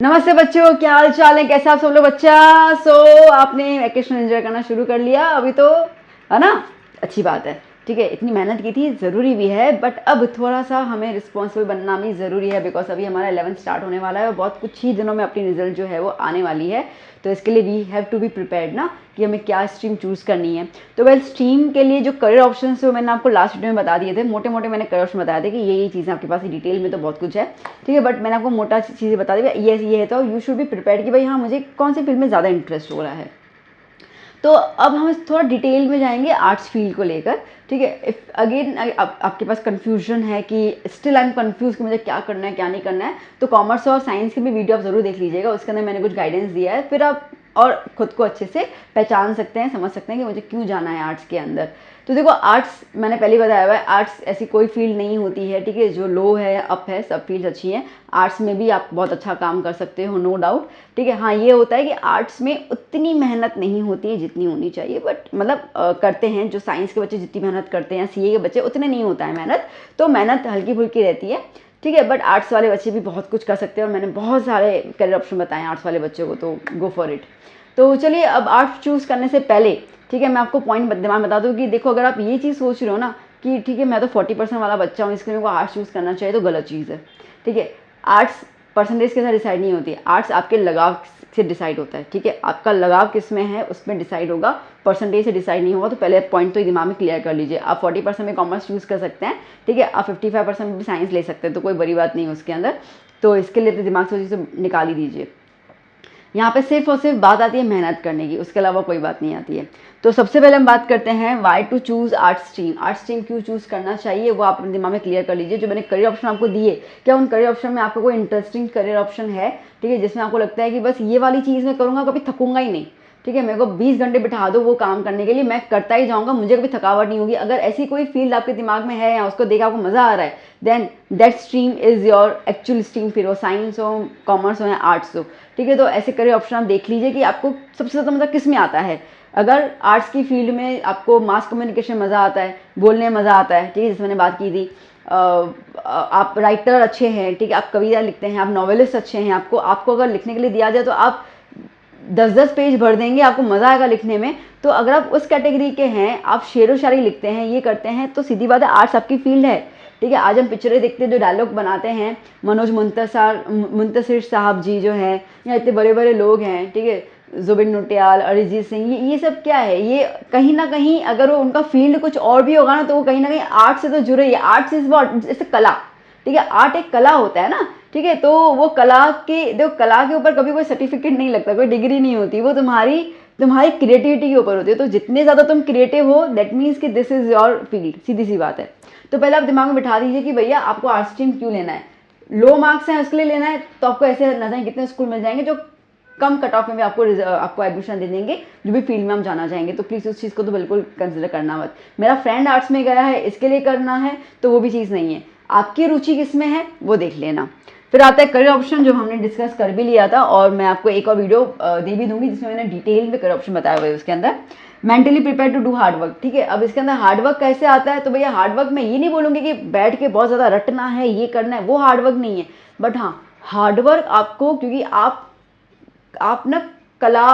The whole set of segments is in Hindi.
नमस्ते बच्चों, क्या हाल चाल है? कैसे आप सब लोग? बच्चा आपने वैकेशन एंजॉय करना शुरू कर लिया अभी तो, है ना? अच्छी बात है। ठीक है, इतनी मेहनत की थी, ज़रूरी भी है, बट अब थोड़ा सा हमें रिस्पॉन्सिबल बनना भी ज़रूरी है, बिकॉज अभी हमारा 11th स्टार्ट होने वाला है और बहुत कुछ ही दिनों में अपनी रिजल्ट जो है वो आने वाली है। तो इसके लिए we have to be prepared ना, कि हमें क्या स्ट्रीम चूज़ करनी है। तो वेल, स्ट्रीम के लिए जो करियर ऑप्शन है वो मैंने आपको लास्ट वीडियो में बता दिए थे। मोटे मोटे मैंने करियर ऑप्शन बताया था कि ये चीज़ें आपके पास, डिटेल में तो बहुत कुछ है, ठीक है, बट मैंने आपको मोटा चीज़ें बता दी। ये है, तो यू शुड बी प्रिपेयर्ड कि भाई हाँ, मुझे कौन सी फील्ड में ज़्यादा इंटरेस्ट हो रहा है। तो अब हम थोड़ा डिटेल में जाएंगे आर्ट्स फील्ड को लेकर, ठीक है। इफ अगेन आपके पास कन्फ्यूजन है कि स्टिल आई एम कन्फ्यूज कि मुझे क्या करना है क्या नहीं करना है, तो कॉमर्स और साइंस की भी वीडियो आप ज़रूर देख लीजिएगा, उसके अंदर मैंने कुछ गाइडेंस दिया है, फिर आप और खुद को अच्छे से पहचान सकते हैं, समझ सकते हैं कि मुझे क्यों जाना है आर्ट्स के अंदर। तो देखो, आर्ट्स मैंने पहले बताया हुआ है, आर्ट्स ऐसी कोई फील्ड नहीं होती है, ठीक है, जो लो है या अप है, सब फील्ड अच्छी हैं। आर्ट्स में भी आप बहुत अच्छा काम कर सकते हो, नो डाउट, ठीक है। हाँ, ये होता है कि आर्ट्स में उतनी मेहनत नहीं होती है जितनी होनी चाहिए, बट मतलब करते हैं जो साइंस के बच्चे जितनी मेहनत करते हैं, सीए के बच्चे उतने नहीं होता है मेहनत, तो मेहनत हल्की फुल्की रहती है, ठीक है। बट आर्ट्स वाले बच्चे भी बहुत कुछ कर सकते हैं और मैंने बहुत सारे करियर ऑप्शन बताए आर्ट्स वाले बच्चों को, तो गो फॉर इट। तो चलिए, अब आर्ट्स चूज़ करने से पहले, ठीक है, मैं आपको पॉइंट दिमाग बता दूँ कि देखो, अगर आप ये चीज़ सोच रहे हो ना कि ठीक है, मैं तो 40% वाला बच्चा हूँ, इसके लिए मेरे को आर्ट्स चूज़ करना चाहिए, तो गलत चीज़ है, ठीक है। आर्ट्स परसेंटेज के साथ डिसाइड नहीं होती है, आर्ट्स आपके लगाव से डिसाइड होता है, ठीक है। आपका लगाव किस में है उसमें डिसाइड होगा, परसेंटेज से डिसाइड नहीं होगा। तो पहले पॉइंट तो दिमाग में क्लियर कर लीजिए। आप 40% में कॉमर्स चूज़ कर सकते हैं, ठीक है, आप 55% में भी साइंस ले सकते हैं, तो कोई बड़ी बात नहीं है उसके अंदर। तो इसके लिए तो दिमाग से चीज़ निकाल ही दीजिए। यहाँ पे सिर्फ और सिर्फ बात आती है मेहनत करने की, उसके अलावा कोई बात नहीं आती है। तो सबसे पहले हम बात करते हैं why to choose arts stream. Arts stream क्यों चूज़ करना चाहिए वो आप अपने दिमाग में क्लियर कर लीजिए। जो मैंने करियर ऑप्शन आपको दिए, क्या उन करियर ऑप्शन में आपको कोई इंटरेस्टिंग करियर ऑप्शन है, ठीक है, जिसमें आपको लगता है कि बस ये वाली चीज़ मैं करूँगा, कभी थकूंगा ही नहीं, ठीक है, मेरे को 20 घंटे बिठा दो वो काम करने के लिए, मैं करता ही जाऊँगा, मुझे कभी थकावट नहीं होगी। अगर ऐसी कोई फील्ड आपके दिमाग में है या उसको देख आपको मज़ा आ रहा है, then that stream is your actual stream, फिर वो साइंस हो, कॉमर्स हो या आर्ट्स हो, ठीक है। तो ऐसे करियर ऑप्शन आप देख लीजिए कि आपको सबसे ज़्यादा मज़ा किस में आता है। अगर आर्ट्स की फील्ड में आपको मास कम्युनिकेशन मज़ा आता है, बोलने में मज़ा आता है, ठीक है, जिसमें मैंने बात की थी, आप राइटर अच्छे हैं, ठीक है, आप कविता लिखते हैं, आप नॉवेलिस्ट अच्छे हैं, आपको अगर लिखने के लिए दिया जाए तो आप 10-10 पेज भर देंगे, आपको मज़ा आएगा लिखने में। तो अगर आप उस कैटेगरी के हैं, आप शेरो शायरी लिखते हैं, ये करते हैं, तो सीधी बात है आर्ट्स आपकी फील्ड है, ठीक है। आज हम पिक्चरें देखते हैं, जो डायलॉग बनाते हैं, मनोज मुंतशिर साहब जी जो हैं, या इतने बड़े बड़े लोग हैं, ठीक है, जुबिन नौटियाल, अरिजीत सिंह, ये सब क्या है, ये कहीं ना कहीं अगर वो उनका फील्ड कुछ और भी होगा ना, तो वो कहीं ना कहीं आर्ट से तो जुड़े ही। आर्ट्स इज व्हाट, जैसे कला, ठीक है, आर्ट एक कला होता है ना, ठीक है। तो वो कला के, देखो, कला के ऊपर कभी कोई सर्टिफिकेट नहीं लगता, कोई डिग्री नहीं होती, वो तुम्हारी क्रिएटिविटी के ऊपर होती है। तो जितने ज़्यादा तुम क्रिएटिव हो, दैट मीन्स कि दिस इज़ योर फील्ड, सीधी सी बात है। तो पहले आप दिमाग में बिठा दीजिए कि भैया आपको आर्ट स्ट्रीम क्यों लेना है। लो मार्क्स हैं उसके लिए लेना है, तो आपको ऐसे न जाए कितने स्कूल मिल जाएंगे जो कम कट ऑफ में भी आपको एडमिशन दे देंगे, जो भी फील्ड में हम जाना चाहेंगे। तो प्लीज़ उस चीज़ को तो बिल्कुल कंसिडर करना मत, मेरा फ्रेंड आर्ट्स में गया है इसके लिए करना है, तो वो भी चीज़ नहीं है। आपकी रुचि किस में है वो देख लेना। फिर आता है करियर ऑप्शन, जो हमने डिस्कस कर भी लिया था, और मैं आपको एक और वीडियो दे भी दूंगी जिसमें मैंने डिटेल में करियर ऑप्शन बताया हुआ है। उसके अंदर mentally prepare to do hard work, ठीक है। अब इसके अंदर हार्ड वर्क कैसे आता है, तो भैया हार्ड वर्क में ये नहीं बोलूँगी कि बैठ के बहुत ज़्यादा रटना है, ये करना है, वो हार्ड वर्क नहीं है। बट हाँ, हार्ड वर्क आपको, क्योंकि आप ना कला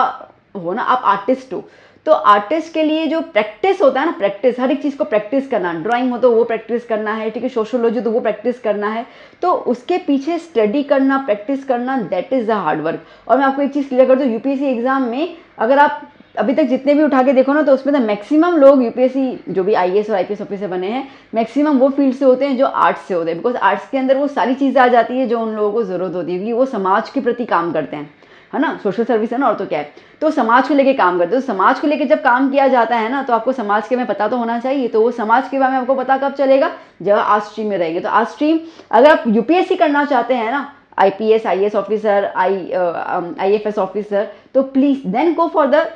हो ना, आप आर्टिस्ट हो, तो आर्टिस्ट के लिए जो प्रैक्टिस होता है ना, प्रैक्टिस, हर एक चीज़ को प्रैक्टिस करना, ड्राइंग हो तो वो प्रैक्टिस करना है, ठीक है, सोशियोलॉजी तो वो प्रैक्टिस करना है, तो उसके पीछे स्टडी करना, प्रैक्टिस करना, that is the hard work. और मैं आपको एक चीज़ क्लियर कर दूँ, यूपीएससी एग्जाम में अगर आप अभी तक जितने भी उठा के देखो ना, तो उसमें तो मैक्सिमम लोग यूपीएससी जो भी आईएएस और आईपीएस ऑफिसर बने हैं, मैक्सिमम वो फील्ड से होते हैं जो आर्ट्स से होते हैं, बिकॉज आर्ट्स के अंदर वो सारी चीज़ें आ जाती है जो उन लोगों को ज़रूरत होती है, क्योंकि वो समाज के प्रति काम करते हैं, है ना, सोशल सर्विस है ना, और तो क्या है, तो समाज को लेके काम करते हो। तो समाज को लेके जब काम किया जाता है ना, तो आपको समाज के में पता तो होना चाहिए। तो वो समाज के बारे में आपको पता कब चलेगा, जब आर्ट्स स्ट्रीम में रहेंगे। तो आर्ट्स स्ट्रीम अगर आप यूपीएससी करना चाहते हैं ना, IPS IAS officer, IFS officer, तो please then go for the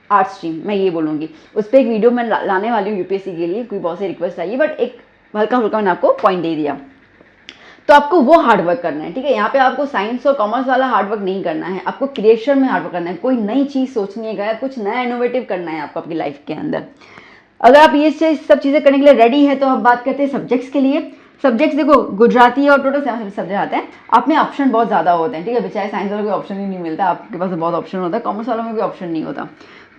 arts stream, मैं ये बोलूँगी। उस पर एक वीडियो मैं लाने वाली हूँ यूपीएससी के लिए, कोई बहुत सी रिक्वेस्ट आई है, बट एक हल्का हल्का मैंने आपको पॉइंट दे दिया। तो आपको वो हार्ड वर्क करना है, ठीक है। यहाँ पे आपको साइंस और कॉमर्स वाला हार्ड वर्क नहीं करना है, आपको क्रिएशन में हार्ड वर्क करना है, कोई नई चीज़ सोचनी है, कुछ नया इनोवेटिव करना है आपको अपनी लाइफ के अंदर। अगर आप ये सब चीज़ें करने के लिए रेडी है, तो अब बात करते हैं सब्जेक्ट्स के लिए। सब्जेक्ट्स देखो गुजराती और टोटल 7 सब्जेक्ट आते हैं, आप में ऑप्शन बहुत ज़्यादा होते हैं, ठीक है, बेचारे साइंस वालों को ऑप्शन ही नहीं मिलता, आपके पास बहुत ऑप्शन होता है, कॉमर्स वालों में भी ऑप्शन नहीं होता।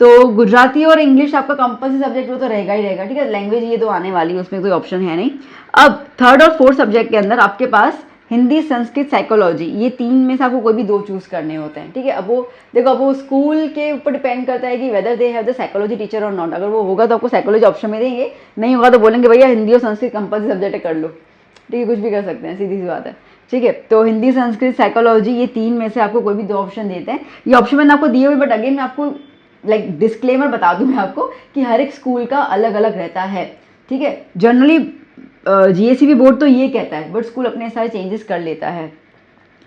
तो गुजराती और इंग्लिश आपका कंपल्सरी सब्जेक्ट वो तो रहेगा ही रहेगा, ठीक है, लैंग्वेज ये तो आने वाली है, उसमें कोई ऑप्शन है नहीं। अब थर्ड और फोर्थ सब्जेक्ट के अंदर आपके पास हिंदी, संस्कृत, साइकोलॉजी, ये 3 में से आपको कोई भी 2 चूज़ करने होते हैं, ठीक है। अब वो देखो, अब वो स्कूल के ऊपर डिपेंड करता है कि whether they have the psychology teacher और नॉट। अगर वो होगा तो आपको साइकोलॉजी ऑप्शन में देंगे, नहीं होगा तो बोलेंगे भैया हिंदी और संस्कृत कंपल्सरी सब्जेक्ट कर लो, ठीक है, कुछ भी कर सकते हैं, सीधी सी बात है, ठीक है। तो हिंदी, संस्कृत, साइकोलॉजी, ये 3 में से आपको कोई भी 2 ऑप्शन देते हैं। ये ऑप्शन मैंने आपको दिए हुए, बट अगेन मैं आपको डिस्क्लेमर बता दूं मैं आपको कि हर एक स्कूल का अलग अलग रहता है, ठीक है। जनरली जीएससीबी बोर्ड तो ये कहता है, बट स्कूल अपने सारे चेंजेस कर लेता है,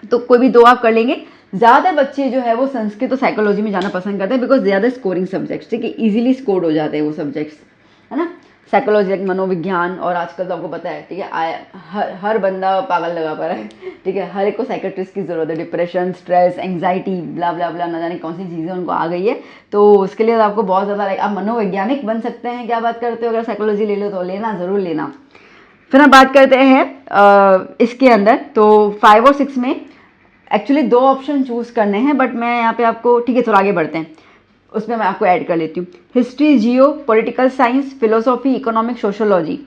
तो कोई भी 2 आप कर लेंगे। ज़्यादातर बच्चे जो है वो संस्कृत और साइकोलॉजी में जाना पसंद करते हैं, बिकॉज ज़्यादा स्कोरिंग सब्जेक्ट्स, ठीक है, इजीली स्कोर हो जाते हैं वो सब्जेक्ट्स, है ना। साइकोलॉजी, मनोविज्ञान, और आजकल तो आपको पता है, ठीक है, हर बंदा पागल लगा पड़ा है, ठीक है, हर एक को साइकेट्रिस्ट की ज़रूरत है, डिप्रेशन, स्ट्रेस, एंग्जाइटी, ब्ला ब्ला ब्ला, ना जाने कौन सी चीज़ें उनको आ गई है। तो उसके लिए आपको बहुत ज़्यादा आप मनोवैज्ञानिक बन सकते हैं, क्या बात करते हो, अगर साइकोलॉजी ले लो तो लेना, ज़रूर लेना। फिर हम बात करते हैं इसके अंदर, तो 5 और 6 में एक्चुअली 2 ऑप्शन चूज़ करने हैं, बट मैं यहाँ पे आपको, ठीक है, थोड़ा आगे बढ़ते हैं, उसमें मैं आपको ऐड कर लेती हूँ। History, geo, political science, philosophy, economic, sociology.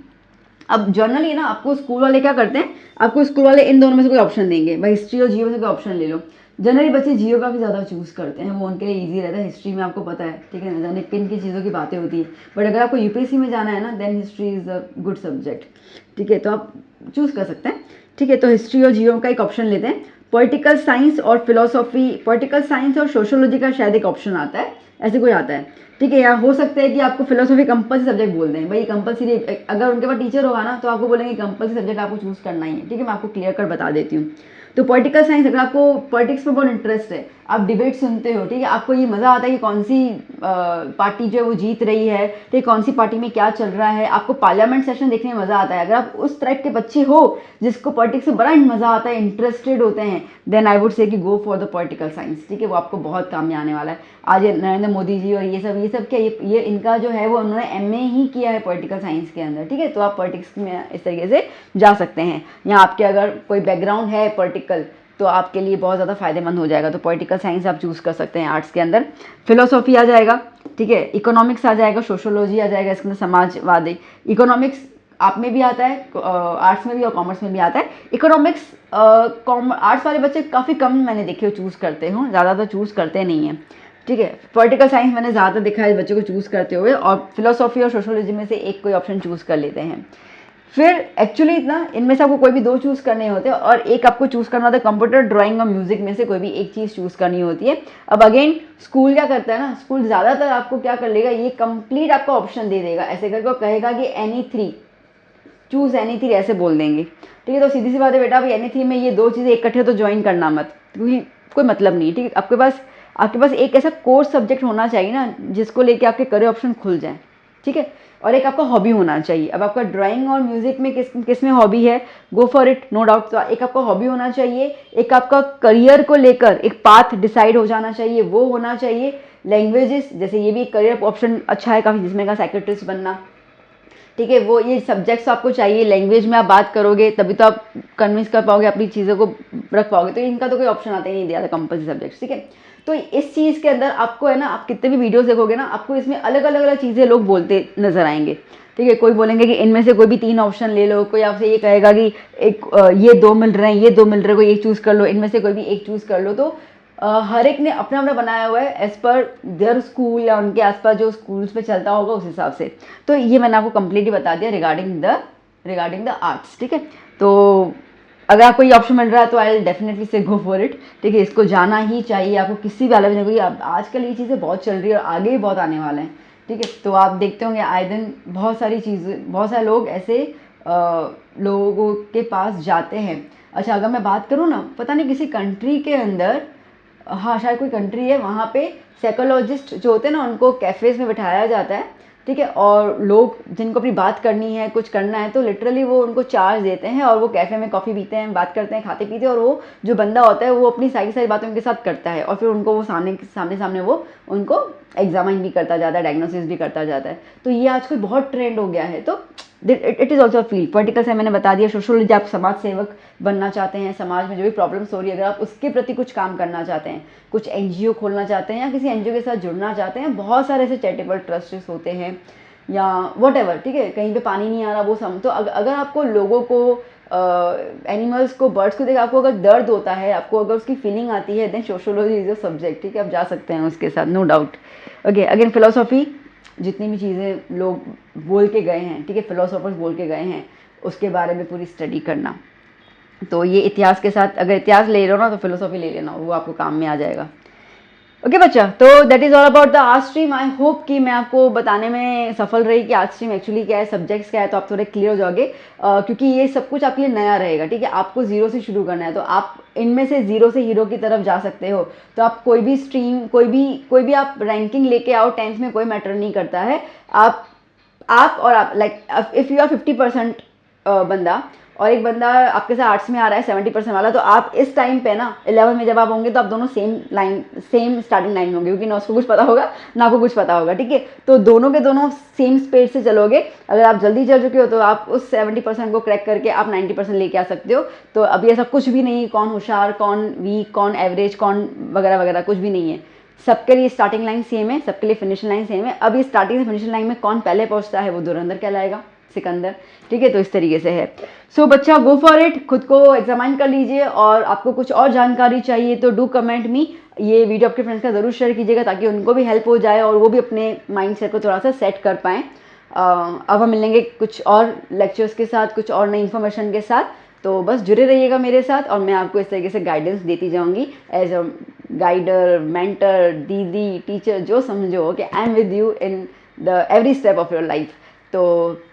अब जनरली ना आपको स्कूल वाले क्या करते हैं, आपको स्कूल वाले इन दोनों में से कोई ऑप्शन देंगे, भाई हिस्ट्री और जियो में से कोई ऑप्शन ले लो। जनरली बच्चे जियो काफ़ी ज़्यादा चूज़ करते हैं, वो उनके लिए ईजी रहता है। हिस्ट्री में आपको पता है, ठीक है, न जाने किन की चीज़ों की बातें होती है, बट अगर आपको यूपीएससी में जाना है ना, then history is a good subject, ठीक है, तो आप चूज़ कर सकते हैं, ठीक है। तो हिस्ट्री और जियो का एक ऑप्शन लेते हैं। पॉलिटिकल साइंस और फिलोसॉफी, पॉलिटिकल साइंस और सोशोलॉजी का शायद एक ऑप्शन आता है, ऐसे कोई आता है, ठीक है। यहाँ हो सकता है कि आपको फिलोसॉफी कंपल्सरी सब्जेक्ट बोल दें, भाई कंपल्सरी, अगर उनके पास टीचर होगा ना तो आपको बोलेंगे कंपल्सरी सब्जेक्ट आपको चूज़ करना ही है, ठीक है, मैं आपको क्लियर कर बता देती हूँ। तो पॉलिटिकल साइंस, अगर आपको पॉलिटिक्स में बहुत इंटरेस्ट है, आप डिबेट सुनते हो, ठीक है, आपको ये मज़ा आता है कि कौन सी पार्टी जो है वो जीत रही है, ठीक, कौन सी पार्टी में क्या चल रहा है, आपको पार्लियामेंट सेशन देखने में मज़ा आता है, अगर आप उस टाइप के बच्चे हो जिसको पॉलिटिक्स में बड़ा मज़ा आता है, इंटरेस्टेड होते हैं, देन आई वुड से कि गो फॉर द पॉलिटिकल साइंस, ठीक है, वो आपको बहुत काम में आने वाला है। आज नरेंद्र मोदी जी और ये सब क्या, ये इनका जो है वो उन्होंने एमए ही किया है पॉलिटिकल साइंस के अंदर, ठीक है, तो आप पॉलिटिक्स में इस तरीके से जा सकते हैं, या आपके अगर कोई बैकग्राउंड है पॉलिटिकल तो आपके लिए बहुत ज़्यादा फायदेमंद हो जाएगा, तो पॉलिटिकल साइंस आप चूज़ कर सकते हैं आर्ट्स के अंदर। फिलोसॉफी आ जाएगा, ठीक है, इकोनॉमिक्स आ जाएगा, सोशोलॉजी आ जाएगा, इसके अंदर समाजवादी, इकोनॉमिक्स आप में भी आता है, आर्ट्स में भी और कॉमर्स में भी आता है। इकोनॉमिक्स आर्ट्स वाले बच्चे काफ़ी कम मैंने देखे हो चूज़ करते हो, ज़्यादातर चूज़ करते नहीं हैं, ठीक है। पॉलिटिकल साइंस मैंने ज़्यादा देखा है बच्चों को चूज़ करते हुए, और फिलोसॉफी और सोशोलॉजी में से एक कोई ऑप्शन चूज़ कर लेते हैं। फिर एक्चुअली ना इनमें से आपको कोई भी 2 चूज़ करने होते हैं, और एक आपको चूज़ करना होता है कंप्यूटर, ड्राइंग और म्यूजिक में से कोई भी एक चीज़ चूज़ करनी होती है। अब अगेन स्कूल क्या करता है ना, स्कूल ज़्यादातर आपको क्या कर लेगा, ये कंप्लीट आपको ऑप्शन दे देगा, ऐसे करके कहेगा कि एनी 3 चूज़, एनी 3 ऐसे बोल देंगे, ठीक है। तो सीधी सी बात है बेटा, भाई एनी 3 में ये 2 चीज़ें इकट्ठे तो ज्वाइन करना मत, क्योंकि कोई मतलब नहीं, ठीक है। आपके पास एक ऐसा कोर्स सब्जेक्ट होना चाहिए ना जिसको लेके आपके करियर ऑप्शन खुल जाए, ठीक है, और एक आपका हॉबी होना चाहिए। अब आपका ड्राइंग और म्यूजिक में किस में हॉबी है, go for it, no doubt. तो एक आपका हॉबी होना चाहिए, एक आपका करियर को लेकर एक पाथ डिसाइड हो जाना चाहिए, वो होना चाहिए। लैंग्वेजेस, जैसे ये भी एक करियर ऑप्शन अच्छा है काफ़ी, जिसमें का साइकेट्रिस्ट बनना, ठीक है, वो ये सब्जेक्ट्स आपको चाहिए। लैंग्वेज में आप बात करोगे तभी तो आप कन्विंस कर पाओगे, अपनी चीज़ों को रख पाओगे, तो इनका तो कोई ऑप्शन आता ही नहीं दिया था कंपल्सरी सब्जेक्ट्स, ठीक है। तो इस चीज़ के अंदर आपको है ना, आप कितने भी वीडियोस देखोगे ना, आपको इसमें अलग अलग चीज़ें लोग बोलते नजर आएंगे, ठीक है। कोई बोलेंगे कि इनमें से कोई भी 3 ऑप्शन ले लो, कोई आपसे ये कहेगा कि ये 2 मिल रहे हैं, ये 2 मिल रहे हैं, कोई एक चूज़ कर लो, इनमें से कोई भी एक चूज़ कर लो। तो हर एक ने अपना अपना बनाया हुआ है एज पर देयर स्कूल, या उनके आसपास जो स्कूल्स में चलता होगा उस हिसाब से। तो ये मैंने आपको कम्प्लीटली बता दिया रिगार्डिंग द आर्ट्स, ठीक है। तो अगर आपको ये ऑप्शन मिल रहा है तो आई विल डेफिनेटली से गो फॉर इट, ठीक है, इसको जाना ही चाहिए आपको किसी भी हालत में, क्योंकि आजकल ये चीज़ें बहुत चल रही है और आगे भी बहुत आने वाले हैं, ठीक है। तो आप देखते होंगे आए दिन बहुत सारी चीज़ें, बहुत सारे लोग ऐसे लोगों के पास जाते हैं। अच्छा, अगर मैं बात करूँ ना, पता नहीं किसी कंट्री के अंदर, हाँ शायद कोई कंट्री है, वहाँ पे साइकोलॉजिस्ट जो होते हैं ना उनको कैफ़ेज़ में बिठाया जाता है, ठीक है, और लोग जिनको अपनी बात करनी है, कुछ करना है, तो लिटरली वो उनको चार्ज देते हैं और वो कैफ़े में कॉफ़ी पीते हैं, बात करते हैं, खाते पीते हैं, और वो जो बंदा होता है वो अपनी सारी बातें उनके साथ करता है, और फिर उनको वो सामने वो उनको एग्जामिन भी करता जाता है, डायग्नोसिस भी करता जाता है। तो ये आजकल बहुत ट्रेंड हो गया है। तो it is also field. Political से मैंने बता दिया, सोशोलॉजी आप समाज सेवक बनना चाहते हैं, समाज में जो भी प्रॉब्लम्स हो रही है अगर आप उसके प्रति कुछ काम करना चाहते हैं, कुछ एनजीओ खोलना चाहते हैं या किसी एनजीओ के साथ जुड़ना चाहते हैं, बहुत सारे ऐसे चैरिटेबल ट्रस्ट्स होते हैं या वट एवर, ठीक है, कहीं पे पानी नहीं आ रहा वो सम, तो अगर आपको लोगों को एनिमल्स को बर्ड्स को देख आपको अगर दर्द होता है, आपको अगर उसकी फीलिंग आती है, then sociology is a subject, ठीक है, आप जा सकते हैं उसके साथ, no doubt. Okay, again philosophy, जितनी भी चीज़ें लोग बोल के गए हैं, ठीक है, फिलोसोफर्स बोल के गए हैं, उसके बारे में पूरी स्टडी करना। तो ये इतिहास के साथ, अगर इतिहास ले रहे हो ना तो फिलोसॉफी ले लेना, वो आपको काम में आ जाएगा। ओके बच्चा, तो that is all about the art stream. I hope कि मैं आपको बताने में सफल रही कि आर्ट स्ट्रीम एक्चुअली क्या है, सब्जेक्ट्स क्या है, तो आप थोड़े क्लियर हो जाओगे, क्योंकि ये सब कुछ आपके लिए नया रहेगा, ठीक है, आपको जीरो से शुरू करना है, तो आप इनमें से जीरो से हीरो की तरफ जा सकते हो। तो आप कोई भी स्ट्रीम, कोई भी आप रैंकिंग लेके आओ 10th में, कोई मैटर नहीं करता है। आप और आप लाइक इफ़ यू आर 50% बंदा और एक बंदा आपके साथ आर्ट्स में आ रहा है 70% वाला, तो आप इस टाइम पे ना 11 में जब आप होंगे तो आप दोनों सेम स्टार्टिंग लाइन में होंगे, क्योंकि ना उसको कुछ पता होगा ना आपको कुछ पता होगा, ठीक है, तो दोनों के दोनों सेम स्पीड से चलोगे। अगर आप जल्दी चल चुके हो तो आप उस 70% को क्रैक करके आप 90% लेके आ सकते हो। तो अभी ऐसा कुछ भी नहीं, कौन होशियार, कौन वीक, कौन एवरेज, कौन वगैरह वगैरह, कुछ भी नहीं है। सबके लिए स्टार्टिंग लाइन सेम है, सबके लिए फिनिशिंग लाइन सेम है। अब ये स्टार्टिंग से फिनिशिंग लाइन में कौन पहले पहुंचता है वो धुरंधर कहलाएगा, सिकंदर, ठीक है, तो इस तरीके से है। सो बच्चा, गो फॉर इट, खुद को एग्जामाइन कर लीजिए, और आपको कुछ और जानकारी चाहिए तो डू कमेंट मी, ये वीडियो आपके फ्रेंड्स का ज़रूर शेयर कीजिएगा ताकि उनको भी हेल्प हो जाए और वो भी अपने माइंड सेट को थोड़ा सा सेट कर पाएँ। अब हम मिलेंगे कुछ और लेक्चर्स के साथ, कुछ और नई इन्फॉर्मेशन के साथ, तो बस जुड़े रहिएगा मेरे साथ, और मैं आपको इस तरीके से गाइडेंस देती जाऊंगी एज अ गाइडर, मेंटर, दीदी, टीचर, जो समझो कि I am with you in the every step of your life. तो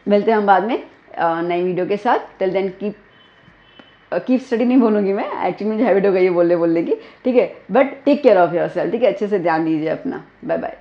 मिलते हैं हम बाद में नई वीडियो के साथ। टिल देन कीप स्टडी नहीं बोलूँगी मैं, एक्चुअली मुझे हैबिट हो गई है बोलने की, ठीक है, but take care of your self, ठीक है, अच्छे से ध्यान दीजिए अपना। Bye bye.